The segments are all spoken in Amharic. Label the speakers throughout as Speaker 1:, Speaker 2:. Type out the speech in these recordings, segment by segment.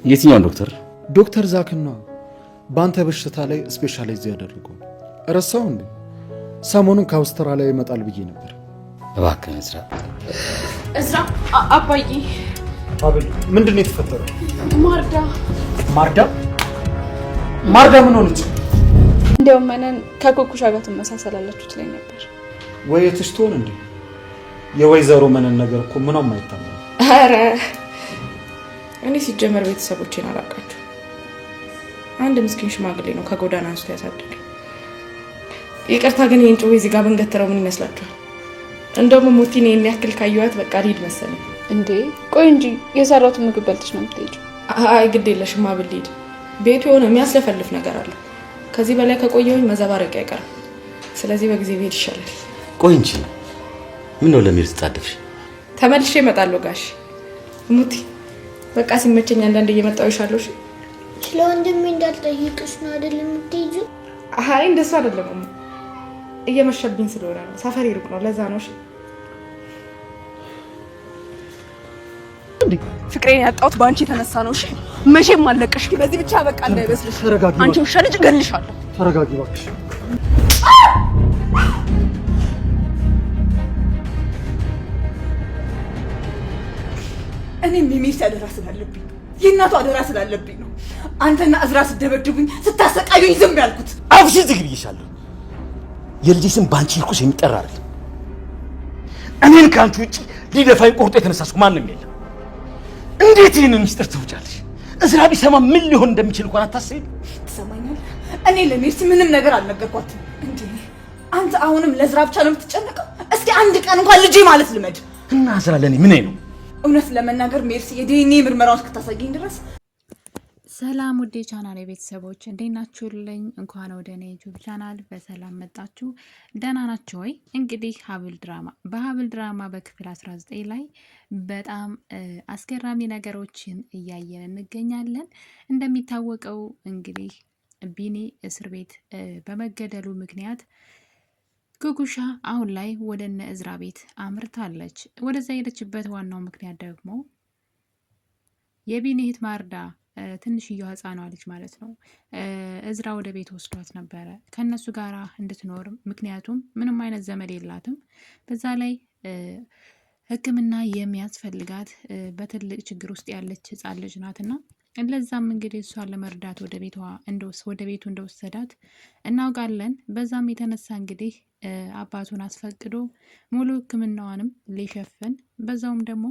Speaker 1: የትኛው ዶክተር?
Speaker 2: ዶክተር ዛክና በአንተ በሽታ ላይ ስፔሻላይዝ ያደረገው ረሳው እንዴ? ሰሞኑን ከአውስትራሊያ ይመጣል ብዬ ነበር።
Speaker 1: እባክህ እዝራ
Speaker 3: አባዬ።
Speaker 2: አቤል፣ ምንድን ነው የተፈጠረው?
Speaker 3: ማርዳ
Speaker 2: ምን ሆነች?
Speaker 3: እንደውም መነን ከኩኩሻ ጋር ትመሳሰላላችሁ ትለኝ ነበር።
Speaker 2: ወይ እትሽ ትሆን እንዴ? የወይዘሮ መነን ነገር እኮ ምንም አይታመንም።
Speaker 3: ኧረ እኔ ሲጀመር ቤተሰቦቼን አላውቃቸው። አንድ ምስኪን ሽማግሌ ነው ከጎዳና አንስቶ ያሳደገኝ። ይቅርታ ግን ይህን ጩቤ እዚህ ጋር ብንገትረው ምን ይመስላችኋል? እንደውም ሙቲን ይህን ያክል ካየኋት በቃ ልሂድ መሰለኝ።
Speaker 4: እንዴ ቆይ እንጂ የሰራሁትን ምግብ በልተሽ ነው የምትሄጂው?
Speaker 3: አይ ግድ የለሽም አብል ልሂድ። ቤቱ የሆነ የሚያስለፈልፍ ነገር አለ። ከዚህ በላይ ከቆየሁኝ መዘባረቅ አይቀርም። ስለዚህ በጊዜ ብሄድ ይሻላል።
Speaker 1: ቆይ እንጂ ምን ነው ለሚል ተጣደፍሽ?
Speaker 3: ተመልሼ እመጣለሁ ጋሽ። ሙቲ በቃ ሲመቸኝ አንዳንዴ እየመጣሁ ይሻለሁ። እሺ
Speaker 5: ስለ ወንድሜ እንዳልጠይቅሽ ነው አይደል የምትሄጂው?
Speaker 3: አይ እንደሱ አይደለም። እየመሸብኝ ስለሆነ ነው። ሰፈር ይሩቅ ነው፣ ለዛ ነው። እሺ
Speaker 4: ፍቅሬን ያጣሁት በአንቺ የተነሳ ነው። እሺ መቼም አለቀሽ። በዚህ ብቻ በቃ እንዳይመስልሽ። አንቺ ውሻ ልጅ እገልሻለሁ።
Speaker 2: ተረጋጊ እባክሽ።
Speaker 4: እኔም የሚስ አደራ ስላለብኝ የእናቱ አደራ ስላለብኝ ነው አንተና እዝራ ስደበድቡኝ ስታሰቃዩኝ ዝም ያልኩት።
Speaker 1: አፍሽን ዝግ ብዬሻለሁ። የልጄ ስም ባንቺ ልኩስ የሚጠራ አይደል። እኔን ከአንቺ ውጪ ሊደፋኝ ቆርጦ የተነሳሽ ማንም የለም። እንዴት ይህንን ምስጢር ትውጫለሽ? እዝራ ቢሰማ ምን ሊሆን እንደሚችል እንኳን አታስቢም?
Speaker 4: ትሰማኛለህ? እኔ ለሜርሲ ምንም ነገር አልነገርኳትም እንዴ። አንተ አሁንም ለእዝራ ብቻ ነው የምትጨነቀው? እስኪ አንድ ቀን እንኳን ልጄ ማለት ልመድ
Speaker 1: እና እዝራ ለኔ ምን ነው?
Speaker 4: እውነት ለመናገር ሜርሲ የዲኤንኤ ምርመራውን እስክታሳየኝ ድረስ።
Speaker 6: ሰላም ውዴ ቻናል ቤተሰቦች እንዴት ናችሁልኝ? እንኳን ወደ እኔ ዩቲዩብ ቻናል በሰላም መጣችሁ። ደህና ናችሁ ወይ? እንግዲህ በሀብል ድራማ በክፍል 19 ላይ በጣም አስገራሚ ነገሮችን እያየን እንገኛለን። እንደሚታወቀው እንግዲህ ቢኒ እስር ቤት በመገደሉ ምክንያት ኩኩሻ አሁን ላይ ወደ እነ እዝራ ቤት አምርታለች። ወደዛ የሄደችበት ዋናው ምክንያት ደግሞ የቢኒ እህት ማርዳ ትንሽዬዋ ህፃኗ ልጅ ማለት ነው እዝራ ወደ ቤት ወስዷት ነበረ ከነሱ ጋር እንድትኖር። ምክንያቱም ምንም አይነት ዘመድ የላትም። በዛ ላይ ሕክምና የሚያስፈልጋት በትልቅ ችግር ውስጥ ያለች ህፃን ልጅ ናትና ለዛም እንግዲህ እሷን ለመርዳት ወደ ቤቱ እንደወሰዳት እናውቃለን። በዛም የተነሳ እንግዲህ አባቱን አስፈቅዶ ሙሉ ሕክምናዋንም ሊሸፍን በዛውም ደግሞ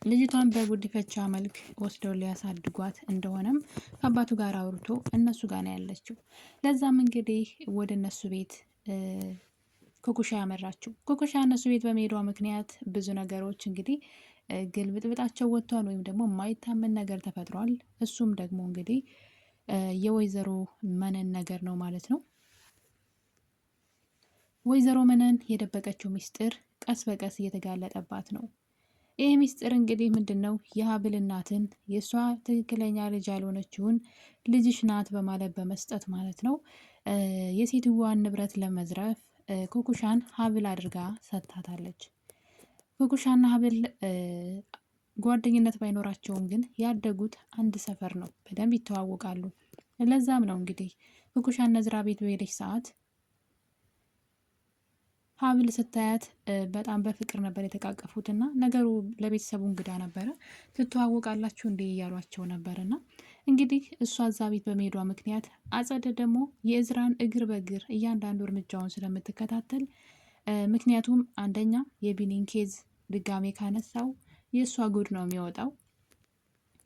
Speaker 6: ልጅቷን በጉዲፈቻ መልክ ወስደው ሊያሳድጓት እንደሆነም ከአባቱ ጋር አውርቶ እነሱ ጋር ነው ያለችው። ለዛም እንግዲህ ወደ እነሱ ቤት ኩኩሻ ያመራችው። ኩኩሻ እነሱ ቤት በመሄዷ ምክንያት ብዙ ነገሮች እንግዲህ ግልብጥብጣቸው ወጥቷል፣ ወይም ደግሞ የማይታመን ነገር ተፈጥሯል። እሱም ደግሞ እንግዲህ የወይዘሮ መነን ነገር ነው ማለት ነው። ወይዘሮ መነን የደበቀችው ሚስጥር ቀስ በቀስ እየተጋለጠባት ነው። ይህ ሚስጥር እንግዲህ ምንድን ነው? የሀብል እናትን የእሷ ትክክለኛ ልጅ ያልሆነችውን ልጅሽ ናት በማለት በመስጠት ማለት ነው የሴትዋን ንብረት ለመዝረፍ ኩኩሻን ሀብል አድርጋ ሰጥታታለች። ኩኩሻና ሀብል ጓደኝነት ባይኖራቸውም ግን ያደጉት አንድ ሰፈር ነው፣ በደንብ ይተዋወቃሉ። ለዛም ነው እንግዲህ ኩኩሻና እዝራ ቤት በሄደች ሰዓት ሀብል ስታያት በጣም በፍቅር ነበር የተቃቀፉትና ነገሩ ለቤተሰቡ እንግዳ ነበረ። ትተዋወቃላችሁ እንዴ እያሏቸው ነበርና እንግዲህ እሷ እዛ ቤት በመሄዷ ምክንያት አጸደ ደግሞ የእዝራን እግር በእግር እያንዳንዱ እርምጃውን ስለምትከታተል ምክንያቱም አንደኛ የቢኒን ኬዝ ድጋሜ ካነሳው የእሷ ጉድ ነው የሚወጣው።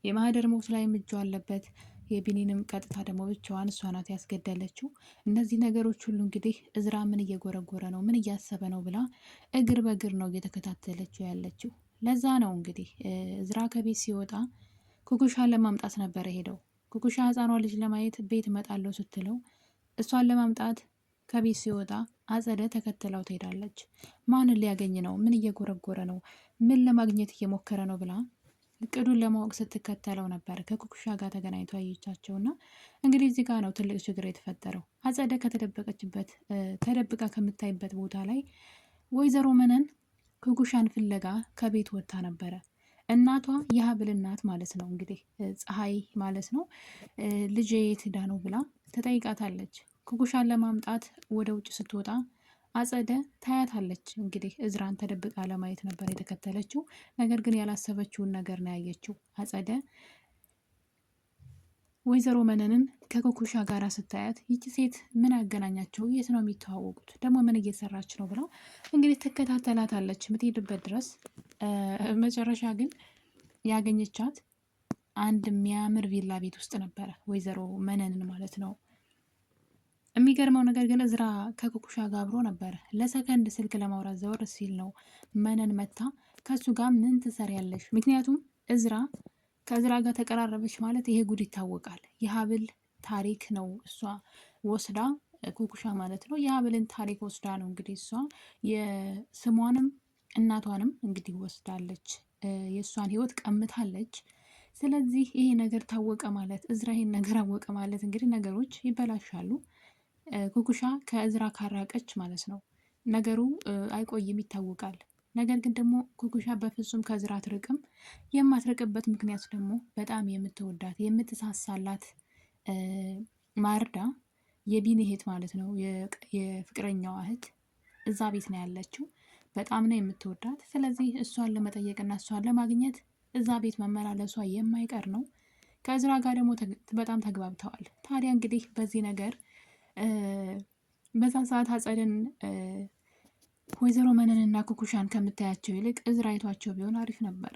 Speaker 6: የማህደር ሞት ላይ እጇ አለበት። የቢኒንም ቀጥታ ደግሞ ብቻዋን እሷ ናት ያስገደለችው። እነዚህ ነገሮች ሁሉ እንግዲህ እዝራ ምን እየጎረጎረ ነው፣ ምን እያሰበ ነው ብላ እግር በእግር ነው እየተከታተለችው ያለችው። ለዛ ነው እንግዲህ እዝራ ከቤት ሲወጣ ኩኩሻን ለማምጣት ነበረ ሄደው። ኩኩሻ ህፃኗ ልጅ ለማየት ቤት እመጣለሁ ስትለው እሷን ለማምጣት ከቤት ሲወጣ አጸደ ተከትለው ትሄዳለች። ማንን ሊያገኝ ነው? ምን እየጎረጎረ ነው? ምን ለማግኘት እየሞከረ ነው ብላ እቅዱን ለማወቅ ስትከተለው ነበር ከኩኩሻ ጋር ተገናኝቶ አየቻቸውና እንግዲህ እዚህ ጋር ነው ትልቅ ችግር የተፈጠረው። አጸደ ተደብቃ ከምታይበት ቦታ ላይ ወይዘሮ መነን ኩኩሻን ፍለጋ ከቤት ወጥታ ነበረ። እናቷ የሀብል እናት ማለት ነው እንግዲህ ፀሐይ ማለት ነው። ልጄ የት ሄዳ ነው ብላ ትጠይቃታለች። ኩኩሻን ለማምጣት ወደ ውጭ ስትወጣ አጸደ ታያታለች። እንግዲህ እዝራን ተደብቃ ለማየት ነበር የተከተለችው። ነገር ግን ያላሰበችውን ነገር ነው ያየችው። አጸደ ወይዘሮ መነንን ከኩኩሻ ጋር ስታያት ይቺ ሴት ምን ያገናኛቸው? የት ነው የሚተዋወቁት? ደግሞ ምን እየሰራች ነው ብላ እንግዲህ ትከታተላታለች የምትሄድበት ድረስ። መጨረሻ ግን ያገኘቻት አንድ የሚያምር ቪላ ቤት ውስጥ ነበረ፣ ወይዘሮ መነንን ማለት ነው። የሚገርመው ነገር ግን እዝራ ከኩኩሻ ጋር አብሮ ነበረ። ለሰከንድ ስልክ ለማውራት ዘወር ሲል ነው መነን መታ ከሱ ጋር ምን ትሰሪያለሽ? ምክንያቱም እዝራ ከእዝራ ጋር ተቀራረበች ማለት ይሄ ጉድ ይታወቃል። የሀብል ታሪክ ነው እሷ ወስዳ ኩኩሻ ማለት ነው የሀብልን ታሪክ ወስዳ ነው እንግዲህ እሷ የስሟንም እናቷንም እንግዲህ ወስዳለች። የእሷን ህይወት ቀምታለች። ስለዚህ ይሄ ነገር ታወቀ ማለት እዝራ ይሄን ነገር አወቀ ማለት እንግዲህ ነገሮች ይበላሻሉ። ኩኩሻ ከእዝራ ካራቀች ማለት ነው ነገሩ አይቆይም፣ ይታወቃል። ነገር ግን ደግሞ ኩኩሻ በፍጹም ከእዝራ አትርቅም። የማትርቅበት ምክንያት ደግሞ በጣም የምትወዳት የምትሳሳላት ማርዳ የቢኒ እህት ማለት ነው የፍቅረኛዋ እህት እዛ ቤት ነው ያለችው። በጣም ነው የምትወዳት። ስለዚህ እሷን ለመጠየቅና እሷን ለማግኘት እዛ ቤት መመላለሷ የማይቀር ነው። ከእዝራ ጋር ደግሞ በጣም ተግባብተዋል። ታዲያ እንግዲህ በዚህ ነገር በዛ ሰዓት አጸድን ወይዘሮ መነንና ኩኩሻን ከምታያቸው ይልቅ እዝራ አይቷቸው ቢሆን አሪፍ ነበረ።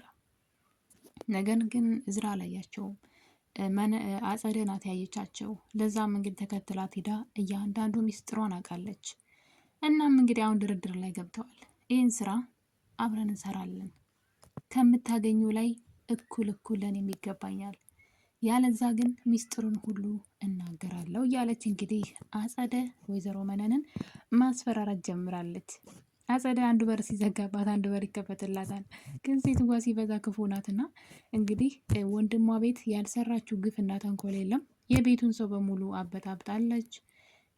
Speaker 6: ነገር ግን እዝራ አላያቸውም። አጸደ ናት ያየቻቸው። ለዛም እንግዲህ ተከትላት ሄዳ እያንዳንዱ ሚስጥሯን አውቃለች። እናም እንግዲህ አሁን ድርድር ላይ ገብተዋል። ይህን ስራ አብረን እንሰራለን፣ ከምታገኙ ላይ እኩል ለኔም ይገባኛል፣ ያለዛ ግን ሚስጥሩን ሁሉ እናገራለሁ እያለች እንግዲህ አጸደ ወይዘሮ መነንን ማስፈራራት ጀምራለች። አጸደ አንዱ በር ሲዘጋባት አንዱ በር ይከፈትላታል። ግን ሴትዋ ሲበዛ ክፉ ናትና እንግዲህ ወንድሟ ቤት ያልሰራችው ግፍና ተንኮል የለም። የቤቱን ሰው በሙሉ አበጣብጣለች።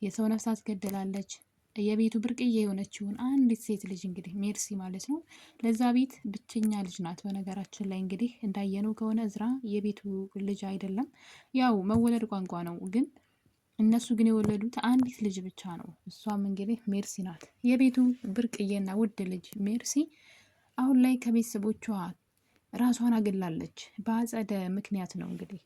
Speaker 6: የሰው ነፍስ አስገድላለች። የቤቱ ብርቅዬ የሆነችውን አንዲት ሴት ልጅ እንግዲህ ሜርሲ ማለት ነው ለዛ ቤት ብቸኛ ልጅ ናት። በነገራችን ላይ እንግዲህ እንዳየነው ከሆነ እዝራ የቤቱ ልጅ አይደለም፣ ያው መወለድ ቋንቋ ነው። ግን እነሱ ግን የወለዱት አንዲት ልጅ ብቻ ነው። እሷም እንግዲህ ሜርሲ ናት። የቤቱ ብርቅዬና ውድ ልጅ ሜርሲ አሁን ላይ ከቤተሰቦቿ ራሷን አግላለች። በአጸደ ምክንያት ነው እንግዲህ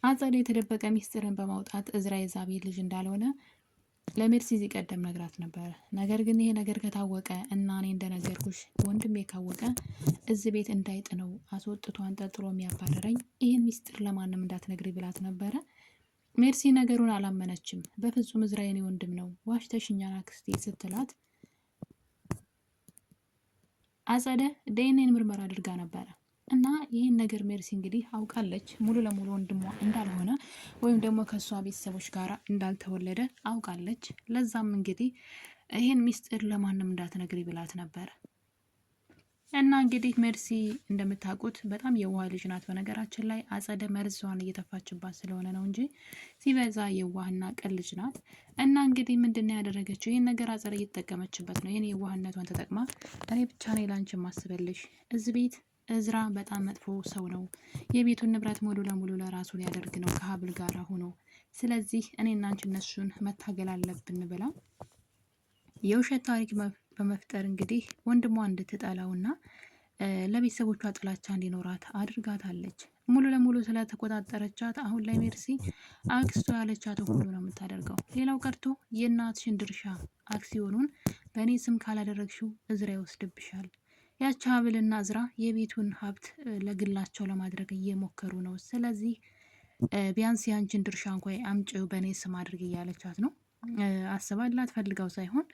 Speaker 6: አጸደ የተደበቀ ሚስጥርን በማውጣት እዝራ የዛ ቤት ልጅ እንዳልሆነ ለሜርሲ ሲቀደም ነግራት ነበር። ነገር ግን ይሄ ነገር ከታወቀ እና እኔ እንደነገርኩሽ ወንድሜ ካወቀ እዚህ ቤት እንዳይጥነው አስወጥቶ አንጠልጥሎ የሚያባረረኝ፣ ይህን ሚስጥር ለማንም እንዳትነግሪ ብላት ነበረ። ሜርሲ ነገሩን አላመነችም። በፍጹም እዝራ የኔ ወንድም ነው፣ ዋሽተሽኛል አክስቴ ስትላት አጸደ ዲኤንኤን ምርመራ አድርጋ ነበረ እና ይህን ነገር ሜርሲ እንግዲህ አውቃለች። ሙሉ ለሙሉ ወንድሟ እንዳልሆነ ወይም ደግሞ ከእሷ ቤተሰቦች ጋር እንዳልተወለደ አውቃለች። ለዛም እንግዲህ ይህን ሚስጥር ለማንም እንዳትነግሪ ብላት ነበር። እና እንግዲህ ሜርሲ እንደምታውቁት በጣም የዋህ ልጅ ናት። በነገራችን ላይ አጸደ መርዟን እየተፋችባት ስለሆነ ነው እንጂ ሲበዛ የዋህና ቅን ልጅ ናት። እና እንግዲህ ምንድነው ያደረገችው? ይህን ነገር አጸደ እየተጠቀመችበት ነው። ይህን የዋህነቷን ተጠቅማ እኔ ብቻ ነኝ ላንቺ ማስበልሽ፣ እዚህ ቤት እዝራ በጣም መጥፎ ሰው ነው፣ የቤቱን ንብረት ሙሉ ለሙሉ ለራሱ ሊያደርግ ነው ከሀብል ጋር ሆኖ፣ ስለዚህ እኔና አንቺ እነሱን መታገል አለብን ብላ የውሸት ታሪክ በመፍጠር እንግዲህ ወንድሟ እንድትጠላውና ለቤተሰቦቿ ጥላቻ እንዲኖራት አድርጋታለች። ሙሉ ለሙሉ ስለተቆጣጠረቻት አሁን ላይ ሜርሲ አክስቶ ያለቻት ሁሉ ነው የምታደርገው። ሌላው ቀርቶ የእናትሽን ድርሻ አክሲዮኑን በእኔ ስም ካላደረግሽው እዝራ ይወስድብሻል። ያቺ ሀብልና እዝራ የቤቱን ሀብት ለግላቸው ለማድረግ እየሞከሩ ነው። ስለዚህ ቢያንስ ያንቺን ድርሻ እንኳ አምጪው በእኔ ስም አድርግ እያለቻት ነው። አስባላት ፈልጋው ሳይሆን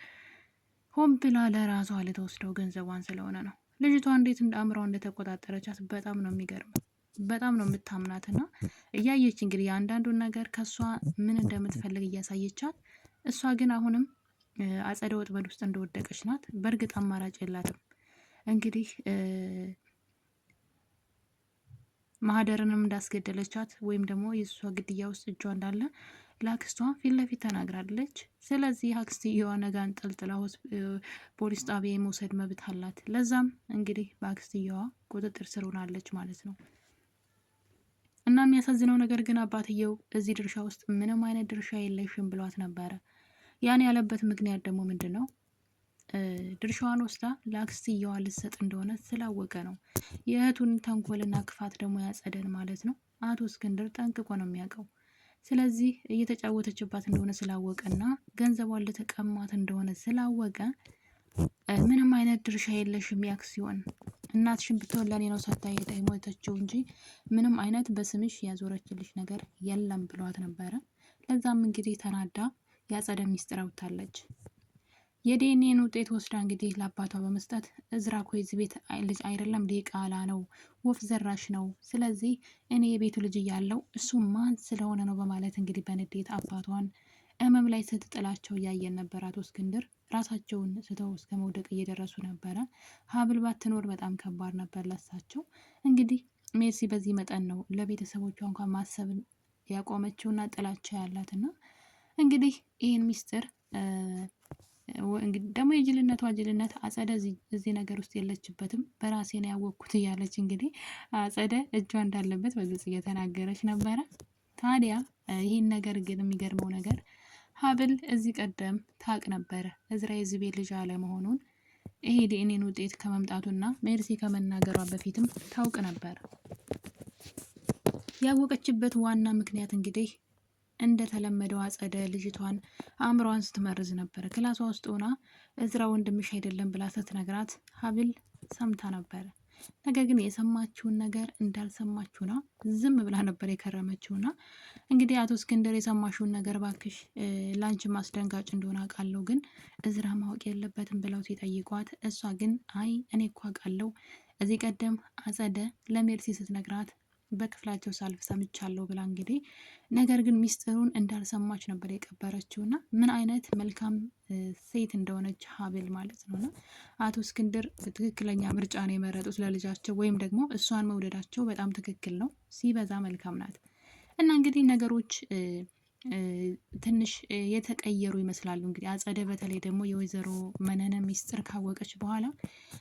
Speaker 6: ሆን ብላ ለራሷ ልትወስደው ገንዘቧን ስለሆነ ነው። ልጅቷ እንዴት አእምሯ እንደተቆጣጠረቻት በጣም ነው የሚገርመው። በጣም ነው የምታምናትና እያየች እንግዲህ የአንዳንዱን ነገር ከእሷ ምን እንደምትፈልግ እያሳየቻት፣ እሷ ግን አሁንም አጸደ ወጥመድ ውስጥ እንደወደቀች ናት። በእርግጥ አማራጭ የላትም። እንግዲህ ማህደርንም እንዳስገደለቻት ወይም ደግሞ የእሷ ግድያ ውስጥ እጇ እንዳለ ለአክስቷ ፊት ለፊት ተናግራለች። ስለዚህ አክስትየዋ ነገ አንጠልጥላ ፖሊስ ጣቢያ የመውሰድ መብት አላት። ለዛም እንግዲህ በአክስትየዋ ቁጥጥር ስር ሆናለች ማለት ነው። እና የሚያሳዝነው ነገር ግን አባትየው እዚህ ድርሻ ውስጥ ምንም አይነት ድርሻ የለሽም ብሏት ነበረ። ያን ያለበት ምክንያት ደግሞ ምንድን ነው? ድርሻዋን ወስዳ ለአክስትየዋ ልትሰጥ እንደሆነ ስላወቀ ነው። የእህቱን ተንኮልና ክፋት ደግሞ ያጸደን ማለት ነው አቶ እስክንድር ጠንቅቆ ነው የሚያውቀው። ስለዚህ እየተጫወተችባት እንደሆነ ስላወቀና ገንዘቧን ልተቀማት እንደሆነ ስላወቀ ምንም አይነት ድርሻ የለሽም የአክሲዮን እናትሽን ብትሆን ለእኔ ነው ሳታይ የሞተችው እንጂ ምንም አይነት በስምሽ ያዞረችልሽ ነገር የለም ብሏት ነበረ። ለዛም እንግዲህ ተናዳ ያጸደ ሚስጥር አውጥታለች። የዲኤንኤን ውጤት ወስዳ እንግዲህ ለአባቷ በመስጠት እዝራ እኮ የዚህ ቤት ልጅ አይደለም ዲቃላ ነው፣ ወፍ ዘራሽ ነው። ስለዚህ እኔ የቤቱ ልጅ እያለው እሱ ማን ስለሆነ ነው በማለት እንግዲህ በንዴት አባቷን እመም ላይ ስትጥላቸው እያየን ነበር። አቶ እስክንድር ራሳቸውን ስተው እስከ መውደቅ እየደረሱ ነበረ። ሀብል ባትኖር በጣም ከባድ ነበር ለሳቸው። እንግዲህ ሜርሲ በዚህ መጠን ነው ለቤተሰቦቿ እንኳን ማሰብን ያቆመችውና ጥላቻ ያላትና እንግዲህ ይህን ሚስጥር እንግዲህ ደግሞ የጅልነቷ ጅልነት አጸደ እዚህ ነገር ውስጥ የለችበትም በራሴ ነው ያወቅኩት እያለች እንግዲህ አጸደ እጇ እንዳለበት በግልጽ እየተናገረች ነበረ። ታዲያ ይህን ነገር ግን የሚገርመው ነገር ሀብል እዚህ ቀደም ታቅ ነበረ እዝራ የዚህ ቤት ልጅ አለመሆኑን። ይሄ ዲኤንኤን ውጤት ከመምጣቱና ሜርሲ ከመናገሯ በፊትም ታውቅ ነበር። ያወቀችበት ዋና ምክንያት እንግዲህ እንደተለመደው አጸደ ልጅቷን አእምሯን ስትመርዝ ነበረ። ክላሷ ውስጥ ሆና እዝራ ወንድምሽ አይደለም ብላ ስትነግራት ሀብል ሰምታ ነበረ። ነገር ግን የሰማችውን ነገር እንዳልሰማችሁና ዝም ብላ ነበር የከረመችውና እንግዲህ አቶ እስክንድር የሰማችውን ነገር ባክሽ ላንቺ ማስደንጋጭ እንደሆነ አውቃለሁ፣ ግን እዝራ ማወቅ የለበትም ብለው ሲጠይቋት እሷ ግን አይ እኔ እኮ አውቃለሁ እዚህ ቀደም አጸደ ለሜርሲ ስትነግራት በክፍላቸው ሳልፍ ሰምቻለሁ ብላ እንግዲህ ነገር ግን ሚስጥሩን እንዳልሰማች ነበር የቀበረችው። እና ምን አይነት መልካም ሴት እንደሆነች ሀብል ማለት ነው። እና አቶ እስክንድር ትክክለኛ ምርጫ ነው የመረጡት ለልጃቸው፣ ወይም ደግሞ እሷን መውደዳቸው በጣም ትክክል ነው። ሲበዛ መልካም ናት። እና እንግዲህ ነገሮች ትንሽ የተቀየሩ ይመስላሉ። እንግዲህ አጸደ በተለይ ደግሞ የወይዘሮ መነነ ሚስጥር ካወቀች በኋላ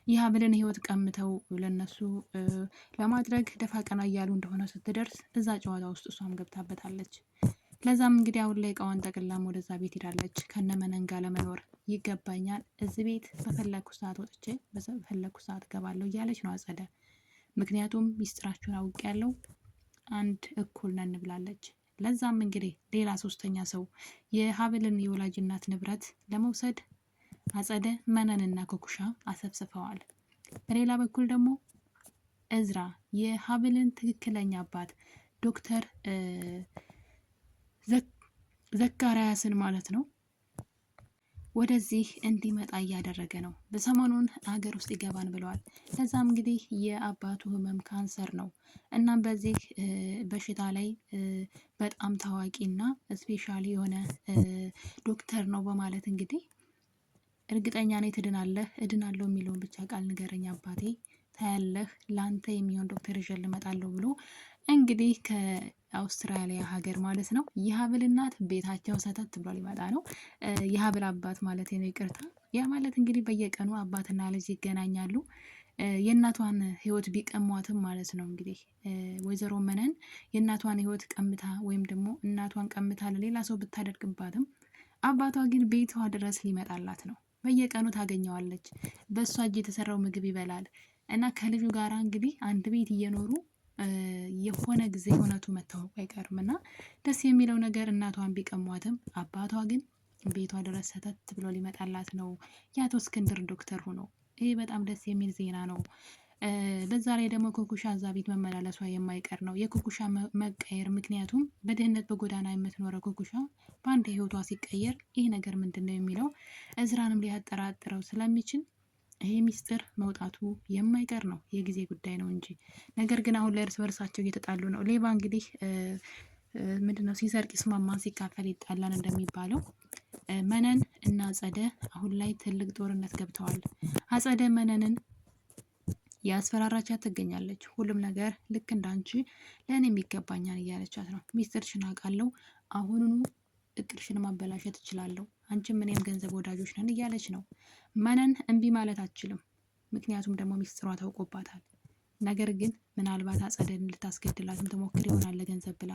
Speaker 6: የሀብልን ሕይወት ቀምተው ለነሱ ለማድረግ ደፋ ቀና እያሉ እንደሆነ ስትደርስ እዛ ጨዋታ ውስጥ እሷም ገብታበታለች። ለዛም እንግዲህ አሁን ላይ እቃዋን ጠቅላም ወደዛ ቤት ሄዳለች። ከነ መነን ጋር ለመኖር ይገባኛል፣ እዚህ ቤት በፈለኩ ሰዓት ወጥቼ በፈለኩ ሰዓት ገባለሁ እያለች ነው አጸደ። ምክንያቱም ሚስጥራችሁን አውቄያለሁ፣ አንድ እኩል ነን ብላለች። ለዛም እንግዲህ ሌላ ሶስተኛ ሰው የሀብልን የወላጅ እናት ንብረት ለመውሰድ አጸደ መነንና ኮኩሻ አሰብስፈዋል። በሌላ በኩል ደግሞ እዝራ የሀብልን ትክክለኛ አባት ዶክተር ዘካርያስን ማለት ነው ወደዚህ እንዲመጣ እያደረገ ነው። በሰሞኑን ሀገር ውስጥ ይገባን ብለዋል። ለዛም እንግዲህ የአባቱ ህመም ካንሰር ነው። እናም በዚህ በሽታ ላይ በጣም ታዋቂና ስፔሻሊ የሆነ ዶክተር ነው በማለት እንግዲህ እርግጠኛ ነኝ ትድናለህ፣ እድናለሁ የሚለውን ብቻ ቃል ንገረኝ አባቴ ታያለህ፣ ለአንተ የሚሆን ዶክተር ይዤ እመጣለሁ ብሎ እንግዲህ ከአውስትራሊያ ሀገር ማለት ነው የሀብል እናት ቤታቸው ሰተት ብሎ ሊመጣ ነው። የሀብል አባት ማለት ነው ይቅርታ። ያ ማለት እንግዲህ በየቀኑ አባትና ልጅ ይገናኛሉ። የእናቷን ህይወት ቢቀሟትም ማለት ነው እንግዲህ ወይዘሮ መነን የእናቷን ህይወት ቀምታ ወይም ደግሞ እናቷን ቀምታ ለሌላ ሰው ብታደርግባትም አባቷ ግን ቤቷ ድረስ ሊመጣላት ነው። በየቀኑ ታገኘዋለች። በእሷ እጅ የተሰራው ምግብ ይበላል እና ከልጁ ጋራ እንግዲህ አንድ ቤት እየኖሩ የሆነ ጊዜ እውነቱ መታወቁ አይቀርም እና ደስ የሚለው ነገር እናቷን ቢቀሟትም አባቷ ግን ቤቷ ድረስ ሰተት ብሎ ሊመጣላት ነው የአቶ እስክንድር ዶክተር ሆኖ። ይሄ በጣም ደስ የሚል ዜና ነው። በዛ ላይ ደግሞ ኩኩሻ እዛ ቤት መመላለሷ የማይቀር ነው። የኩኩሻ መቀየር ምክንያቱም በድህነት በጎዳና የምትኖረው ኩኩሻ በአንድ ህይወቷ ሲቀየር ይህ ነገር ምንድን ነው የሚለው እዝራንም ሊያጠራጥረው ስለሚችል ይሄ ሚስጥር መውጣቱ የማይቀር ነው፣ የጊዜ ጉዳይ ነው እንጂ። ነገር ግን አሁን ላይ እርስ በርሳቸው እየተጣሉ ነው። ሌባ እንግዲህ ምንድነው ሲሰርቅ ይስማማን ሲካፈል ይጣላን እንደሚባለው መነን እና አጸደ አሁን ላይ ትልቅ ጦርነት ገብተዋል። አጸደ መነንን ያስፈራራቻት ትገኛለች። ሁሉም ነገር ልክ እንዳንቺ ለእኔ የሚገባኛል እያለቻት ነው። ሚስጥርሽን አውቃለሁ፣ አሁኑኑ እቅድሽን ማበላሸት እችላለሁ፣ አንቺም እኔም ገንዘብ ወዳጆች ነን እያለች ነው። መነን እምቢ ማለት አትችልም፣ ምክንያቱም ደግሞ ሚስጥሯ ታውቆባታል። ነገር ግን ምናልባት አጸደን ልታስገድላትም ትሞክር ይሆናል ለገንዘብ ብላ።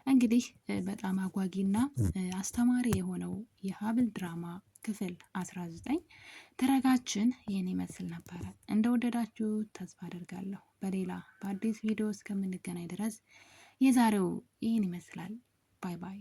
Speaker 6: እንግዲህ በጣም አጓጊና አስተማሪ የሆነው የሀብል ድራማ ክፍል 19 ተረጋችን ይህን ይመስል ነበረ። እንደወደዳችሁ ተስፋ አደርጋለሁ። በሌላ በአዲስ ቪዲዮ እስከምንገናኝ ድረስ የዛሬው ይህን ይመስላል። ባይ ባይ።